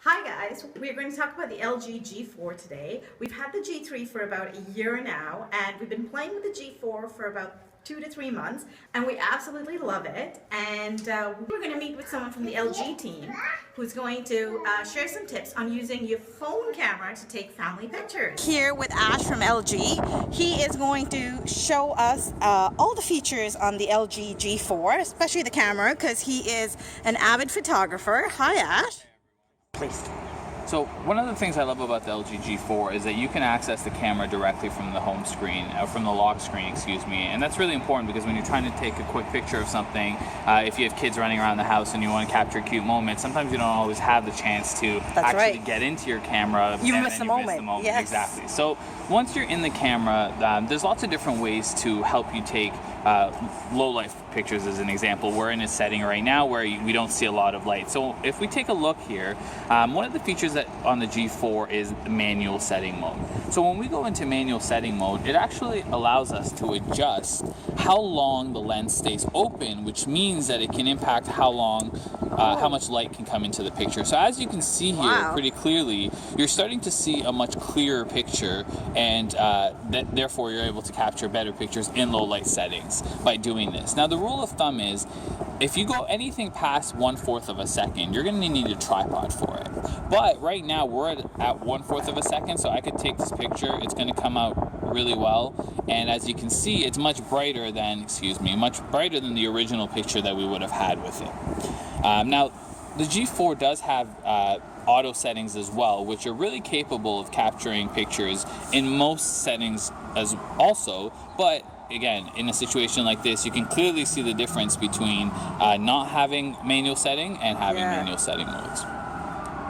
Hi guys, we're going to talk about the LG G4 today. We've had the G3 for about a year now, and we've been playing with the G4 for about 2 to 3 months, and we absolutely love it. And we're going to meet with someone from the LG team who's going to share some tips on using your phone camera to take family pictures. Here with Ash from LG, he is going to show us all the features on the LG G4, especially the camera, because he is an avid photographer. Hi Ash. Please. So one of the things I love about the LG G4 is that you can access the camera directly from the home screen, from the lock screen, excuse me. And that's really important because when you're trying to take a quick picture of something, if you have kids running around the house and you want to capture a cute moment, sometimes you don't always have the chance to get into your camera. You miss the moment. Yes. Exactly. So once you're in the camera, there's lots of different ways to help you take low light pictures. As an example, we're in a setting right now where we don't see a lot of light. So if we take a look here, one of the features that on the G4 is manual setting mode. So when we go into manual setting mode, it actually allows us to adjust how long the lens stays open, which means that it can impact how much light can come into the picture. So as you can see here pretty clearly, you're starting to see a much clearer picture, and therefore you're able to capture better pictures in low light settings by doing this. Now the rule of thumb is if you go anything past 1/4 of a second, you're going to need a tripod for it. But right now we're at 1/4 of a second, so I could take this picture. It's going to come out really well, and as you can see, it's much brighter than the original picture that we would have had with it. Now, the G4 does have auto settings as well, which are really capable of capturing pictures in most settings as also, but again, in a situation like this, you can clearly see the difference between not having manual setting and having manual setting modes.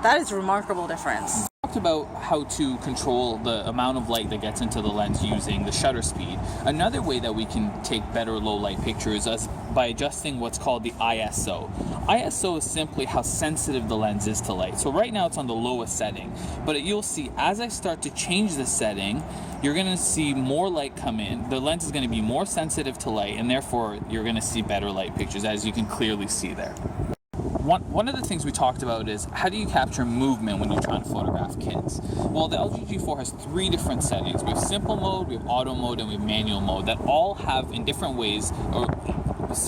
That is a remarkable difference. We talked about how to control the amount of light that gets into the lens using the shutter speed. Another way that we can take better low light pictures is by adjusting what's called the ISO. ISO is simply how sensitive the lens is to light. So right now it's on the lowest setting, but you'll see as I start to change the setting, you're going to see more light come in. The lens is going to be more sensitive to light, and therefore you're going to see better light pictures, as you can clearly see there. One of the things we talked about is how do you capture movement when you're trying to photograph kids? Well, the LG G4 has 3 different settings. We have simple mode, we have auto mode, and we have manual mode that all have in different ways or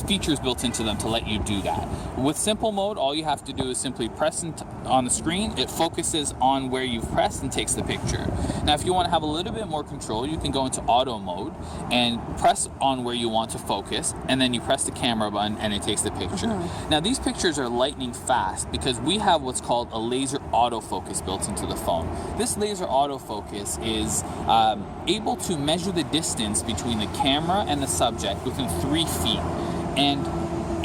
features built into them to let you do that. With simple mode, all you have to do is simply press on the screen. It focuses on where you've pressed and takes the picture. Now, if you want to have a little bit more control, you can go into auto mode and press on where you want to focus, and then you press the camera button and it takes the picture. Now, these pictures are lightning fast because we have what's called a laser autofocus built into the phone. This laser autofocus is able to measure the distance between the camera and the subject within 3 feet, and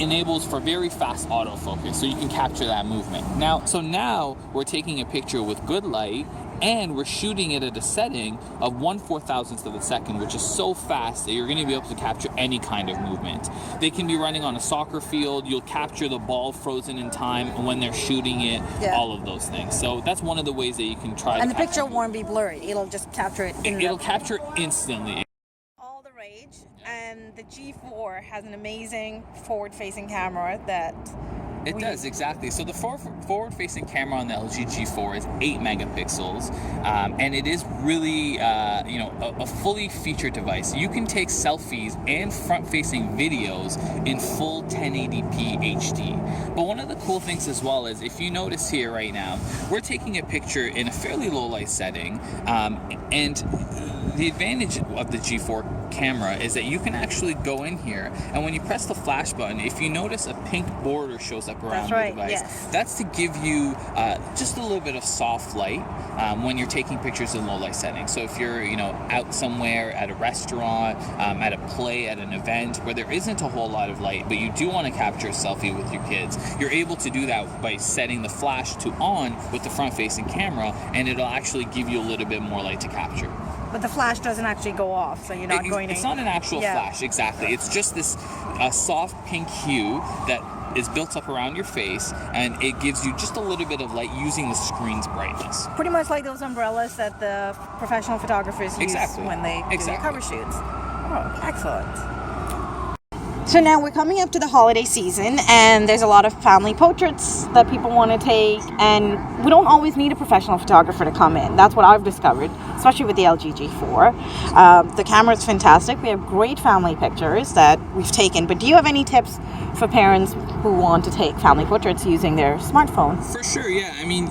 enables for very fast autofocus, so you can capture that movement. Now we're taking a picture with good light, and we're shooting it at a setting of 1/4000th of a second, which is so fast that you're going to be able to capture any kind of movement. They can be running on a soccer field. You'll capture the ball frozen in time when they're shooting it, all of those things. So that's one of the ways that you can try. And the picture won't be blurry. It'll just capture it. It'll capture instantly. All the rage, and the G4 has an amazing forward-facing camera that. It does, exactly. So the forward-facing camera on the LG G4 is 8 megapixels, and it is really, a fully featured device. You can take selfies and front-facing videos in full 1080p HD. But one of the cool things as well is, if you notice here right now, we're taking a picture in a fairly low-light setting, and the advantage of the G4 camera is that you can actually go in here, and when you press the flash button, if you notice a pink border shows up around the device, that's to give you just a little bit of soft light when you're taking pictures in low light settings. So if you're out somewhere at a restaurant, at a play, at an event where there isn't a whole lot of light, but you do want to capture a selfie with your kids, you're able to do that by setting the flash to on with the front facing camera, and it'll actually give you a little bit more light to capture. But the flash doesn't actually go off, so you're not going to... It's not an actual flash, exactly. It's just this soft pink hue that is built up around your face, and it gives you just a little bit of light using the screen's brightness. Pretty much like those umbrellas that the professional photographers use when they do their cover shoots. Oh, excellent. So now we're coming up to the holiday season, and there's a lot of family portraits that people want to take, and we don't always need a professional photographer to come in. That's what I've discovered, especially with the LG G4. The camera is fantastic. We have great family pictures that we've taken, but do you have any tips for parents who want to take family portraits using their smartphone? For sure, yeah. I mean,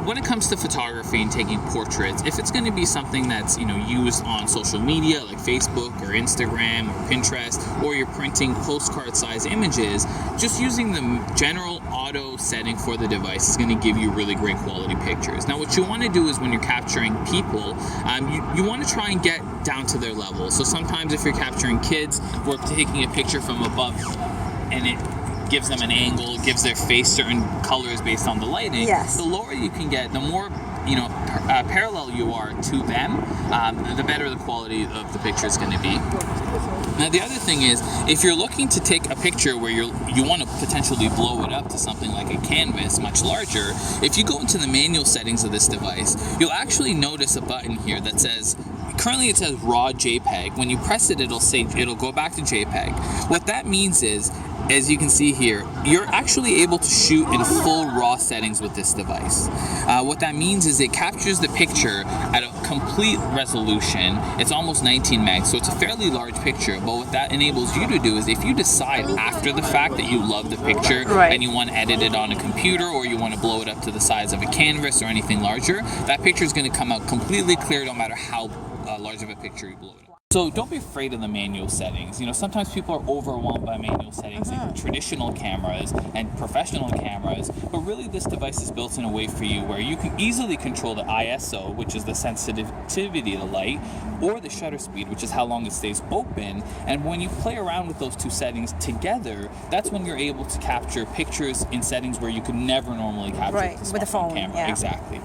when it comes to photography and taking portraits, if it's going to be something that's used on social media like Facebook or Instagram or Pinterest, or you're printing postcard size images, just using the general auto setting for the device is going to give you really great quality pictures. Now what you want to do is when you're capturing people, you want to try and get down to their level. So sometimes if you're capturing kids, we're taking a picture from above and it gives them an angle, gives their face certain colors based on the lighting. Yes. The lower you can get, the more parallel you are to them, the better the quality of the picture is going to be. Now the other thing is, if you're looking to take a picture where you want to potentially blow it up to something like a canvas much larger, if you go into the manual settings of this device, you'll actually notice a button here that says, currently it says raw JPEG. When you press it, it'll go back to JPEG. What that means is, as you can see here, you're actually able to shoot in full RAW settings with this device. What that means is it captures the picture at a complete resolution. It's almost 19 megs, so it's a fairly large picture. But what that enables you to do is if you decide after the fact that you love the picture and you want to edit it on a computer, or you want to blow it up to the size of a canvas or anything larger, that picture is going to come out completely clear no matter how large of a picture you blow it up. So don't be afraid of the manual settings. Sometimes people are overwhelmed by manual settings in traditional cameras and professional cameras, but really this device is built in a way for you where you can easily control the ISO, which is the sensitivity of the light, or the shutter speed, which is how long it stays open. And when you play around with those two settings together, that's when you're able to capture pictures in settings where you could never normally capture with a phone camera. Yeah. Exactly.